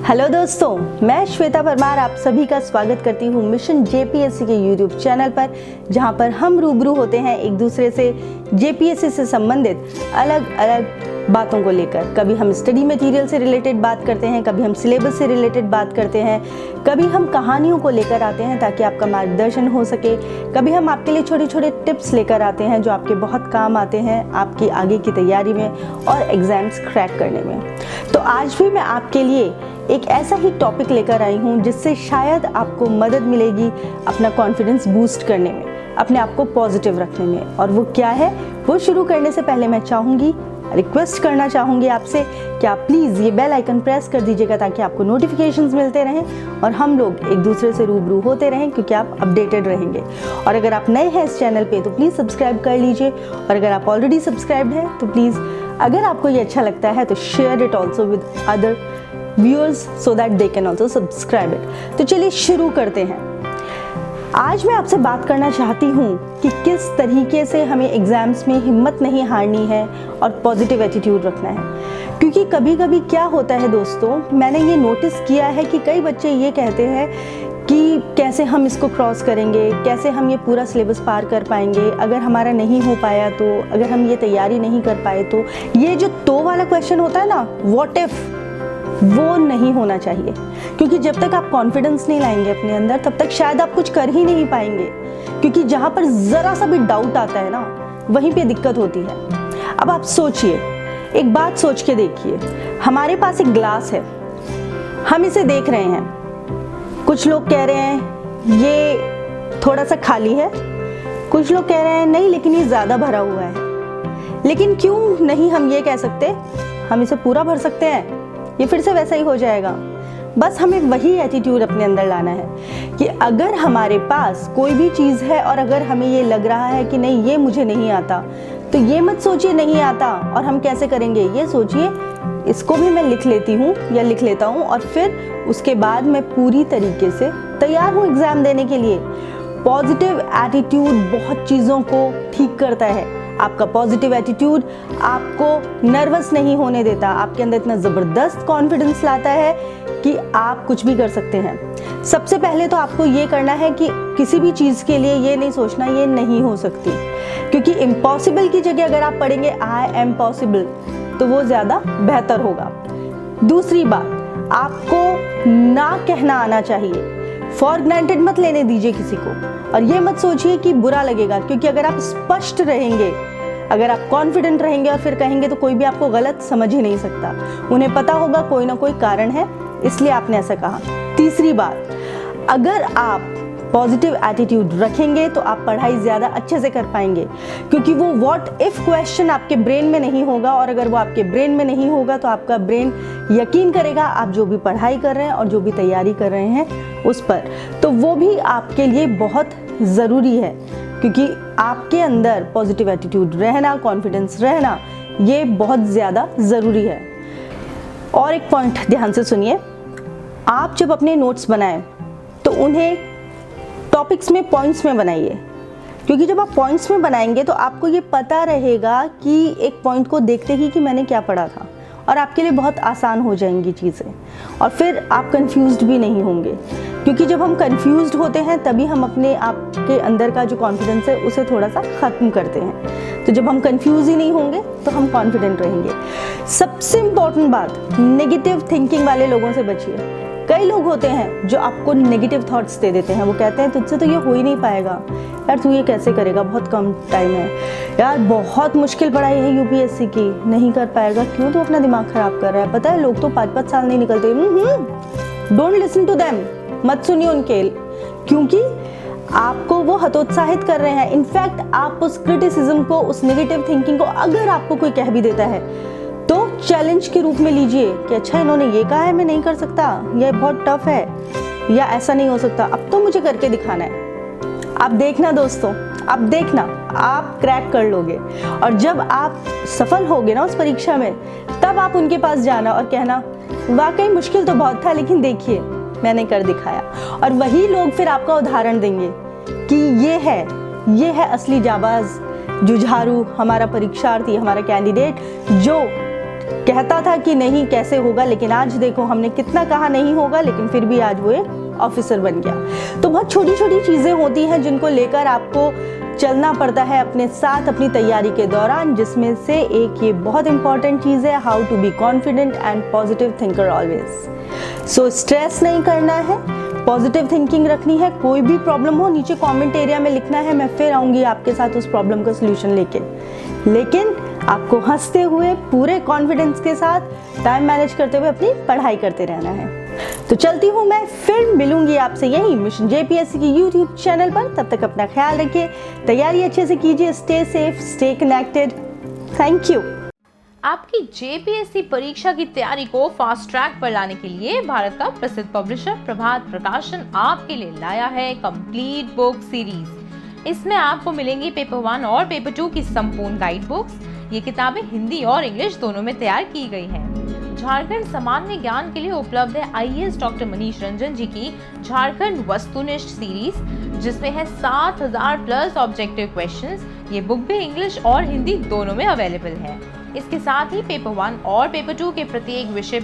Hello दोस्तों, मैं श्वेता परमार आप सभी का स्वागत करती हूँ मिशन जेपीएससी के यूट्यूब चैनल पर, जहाँ पर हम रूबरू होते हैं एक दूसरे से जेपीएससी से संबंधित अलग अलग बातों को लेकर। कभी हम स्टडी मटेरियल से रिलेटेड बात करते हैं, कभी हम सिलेबस से रिलेटेड बात करते हैं, कभी हम कहानियों को लेकर आते हैं ताकि आपका मार्गदर्शन हो सके, कभी हम आपके लिए छोटे छोटे टिप्स लेकर आते हैं जो आपके बहुत काम आते हैं आपकी आगे की तैयारी में और एग्जाम्स क्रैक करने में। तो आज भी मैं आपके लिए एक ऐसा ही टॉपिक लेकर आई हूँ जिससे शायद आपको मदद मिलेगी अपना कॉन्फिडेंस बूस्ट करने में, अपने आप को पॉजिटिव रखने में। और वो क्या है, वो शुरू करने से पहले मैं रिक्वेस्ट करना चाहूँगी आपसे कि आप प्लीज़ ये बेल आइकन प्रेस कर दीजिएगा ताकि आपको नोटिफिकेशंस मिलते रहें और हम लोग एक दूसरे से रूबरू होते रहें, क्योंकि आप अपडेटेड रहेंगे। और अगर आप नए हैं इस चैनल पे तो प्लीज़ सब्सक्राइब कर लीजिए, और अगर आप ऑलरेडी सब्सक्राइब्ड हैं तो प्लीज़, अगर आपको ये अच्छा लगता है तो share it also with other viewers so that they can also subscribe it. तो चलिए शुरू करते हैं। आज मैं आपसे बात करना चाहती हूँ कि किस तरीके से हमें एग्ज़ाम्स में हिम्मत नहीं हारनी है और पॉजिटिव एटीट्यूड रखना है। क्योंकि कभी कभी क्या होता है दोस्तों, मैंने ये नोटिस किया है कि कई बच्चे ये कहते हैं कि कैसे हम इसको क्रॉस करेंगे, कैसे हम ये पूरा सिलेबस पार कर पाएंगे, अगर हमारा नहीं हो पाया तो, अगर हम ये तैयारी नहीं कर पाए तो। ये जो तो वाला क्वेश्चन होता है ना, व्हाट इफ, वो नहीं होना चाहिए। क्योंकि जब तक आप कॉन्फिडेंस नहीं लाएंगे अपने अंदर तब तक शायद आप कुछ कर ही नहीं पाएंगे। क्योंकि जहाँ पर ज़रा सा भी डाउट आता है ना, वहीं पे दिक्कत होती है। अब आप सोचिए, एक बात सोच के देखिए, हमारे पास एक ग्लास है, हम इसे देख रहे हैं। कुछ लोग कह रहे हैं ये थोड़ा सा खाली है, कुछ लोग कह रहे हैं नहीं लेकिन ये ज़्यादा भरा हुआ है। लेकिन क्यों नहीं हम ये कह सकते हम इसे पूरा भर सकते हैं, ये फिर से वैसा ही हो जाएगा। बस हमें वही एटीट्यूड अपने अंदर लाना है कि अगर हमारे पास कोई भी चीज़ है और अगर हमें ये लग रहा है कि नहीं ये मुझे नहीं आता, तो ये मत सोचिए नहीं आता और हम कैसे करेंगे, ये सोचिए इसको भी मैं लिख लेती हूँ या लिख लेता हूँ और फिर उसके बाद मैं पूरी तरीके से तैयार हूँ एग्ज़ाम देने के लिए। पॉजिटिव एटीट्यूड बहुत चीज़ों को ठीक करता है। आपका पॉजिटिव एटीट्यूड आपको नर्वस नहीं होने देता, आपके अंदर इतना ज़बरदस्त कॉन्फिडेंस लाता है कि आप कुछ भी कर सकते हैं। सबसे पहले तो आपको ये करना है कि किसी भी चीज़ के लिए ये नहीं सोचना ये नहीं हो सकती, क्योंकि इम्पॉसिबल की जगह अगर आप पढ़ेंगे आई एम पॉसिबल तो वो ज़्यादा बेहतर होगा। दूसरी बात, आपको ना कहना आना चाहिए। फॉर ग्रांटेड मत लेने दीजिए किसी को, और ये मत सोचिए कि बुरा लगेगा, क्योंकि अगर आप स्पष्ट रहेंगे, अगर आप कॉन्फिडेंट रहेंगे और फिर कहेंगे तो कोई भी आपको गलत समझ ही नहीं सकता। उन्हें पता होगा कोई ना कोई कारण है इसलिए आपने ऐसा कहा। तीसरी बात, अगर आप पॉजिटिव एटीट्यूड रखेंगे तो आप पढ़ाई ज़्यादा अच्छे से कर पाएंगे, क्योंकि वो व्हाट इफ क्वेश्चन आपके ब्रेन में नहीं होगा, और अगर वो आपके ब्रेन में नहीं होगा तो आपका ब्रेन यकीन करेगा आप जो भी पढ़ाई कर रहे हैं और जो भी तैयारी कर रहे हैं उस पर, तो वो भी आपके लिए बहुत ज़रूरी है। क्योंकि आपके अंदर पॉजिटिव एटीट्यूड रहना, कॉन्फिडेंस रहना, ये बहुत ज़्यादा ज़रूरी है। और एक पॉइंट ध्यान से सुनिए, आप जब अपने नोट्स बनाएं तो उन्हें टॉपिक्स में, पॉइंट्स में बनाइए। क्योंकि जब आप पॉइंट्स में बनाएंगे तो आपको ये पता रहेगा कि एक पॉइंट को देखते ही कि मैंने क्या पढ़ा था, और आपके लिए बहुत आसान हो जाएंगी चीज़ें, और फिर आप कंफ्यूज्ड भी नहीं होंगे। क्योंकि जब हम कंफ्यूज्ड होते हैं तभी हम अपने आप के अंदर का जो कॉन्फिडेंस है उसे थोड़ा सा ख़त्म करते हैं। तो जब हम कंफ्यूज ही नहीं होंगे तो हम कॉन्फिडेंट रहेंगे। सबसे इम्पॉर्टेंट बात, नेगेटिव थिंकिंग वाले लोगों से बचिए। कई लोग होते हैं जो आपको नेगेटिव थॉट्स दे देते हैं। वो कहते हैं तुझसे तो ये हो ही नहीं पाएगा, यार तू ये कैसे करेगा, बहुत कम टाइम है, यार बहुत मुश्किल पढ़ाई है यूपीएससी की, नहीं कर पाएगा, क्यों तू अपना दिमाग खराब कर रहा है, पता है लोग तो 5-5 साल नहीं निकलते। डोंट लिसन टू देम, मत सुनिए उनके, क्योंकि आपको वो हतोत्साहित कर रहे हैं। इनफैक्ट आप उस क्रिटिसिज्म को, उस नेगेटिव थिंकिंग को अगर आपको कोई कह भी देता है तो चैलेंज के रूप में लीजिए कि अच्छा इन्होंने ये कहा है मैं नहीं कर सकता, ये बहुत टफ है, या ऐसा नहीं हो सकता, अब तो मुझे करके दिखाना है। आप देखना दोस्तों, आप देखना, आप क्रैक कर लोगे। और जब आप सफल होगे ना उस परीक्षा में, तब आप उनके पास जाना और कहना वाकई मुश्किल तो बहुत था लेकिन देखिए मैंने कर दिखाया। और वही लोग फिर आपका उदाहरण देंगे कि ये है असली जाबाज, जुझारू, हमारा परीक्षार्थी, हमारा कैंडिडेट जो कहता था कि नहीं कैसे होगा, लेकिन आज देखो हमने कितना कहा नहीं होगा, लेकिन फिर भी आज वो एक ऑफिसर बन गया। तो बहुत छोटी छोटी चीज़ें होती हैं जिनको लेकर आपको चलना पड़ता है अपने साथ अपनी तैयारी के दौरान, जिसमें से एक ये बहुत इंपॉर्टेंट चीज़ है, how to be confident and positive thinker always. So stress नहीं करना है, पॉजिटिव थिंकिंग रखनी है। कोई भी प्रॉब्लम हो नीचे कमेंट एरिया में लिखना है, मैं फिर आऊँगी आपके साथ उस प्रॉब्लम का सोल्यूशन लेके। लेकिन आपको हंसते हुए पूरे कॉन्फिडेंस के साथ टाइम मैनेज करते हुए अपनी पढ़ाई करते रहना है। तो चलती हूँ मैं, फिर मिलूंगी आपसे यही मिशन जेपीएससी की यूट्यूब चैनल पर। तब तक अपना ख्याल रखिए, तैयारी अच्छे से कीजिए, stay safe, stay connected. Thank you. आपकी जेपीएससी परीक्षा की तैयारी को फास्ट ट्रैक पर लाने के लिए भारत का प्रसिद्ध पब्लिशर प्रभात प्रकाशन आपके लिए लाया है कंप्लीट बुक सीरीज। इसमें आपको मिलेंगी पेपर 1 और पेपर 2 की संपूर्ण गाइड बुक्स। ये किताबें हिंदी और इंग्लिश दोनों में तैयार की गई हैं। झारखंड सामान्य ज्ञान के लिए उपलब्ध है आईएएस डॉक्टर मनीष रंजन जी की झारखंड वस्तुनिष्ठ सीरीज, जिसमें है 7000 प्लस ऑब्जेक्टिव क्वेश्चंस। ये बुक भी इंग्लिश और हिंदी दोनों में अवेलेबल है। इसके साथ ही पेपर 1 और पेपर 2 के प्रत्येक विषय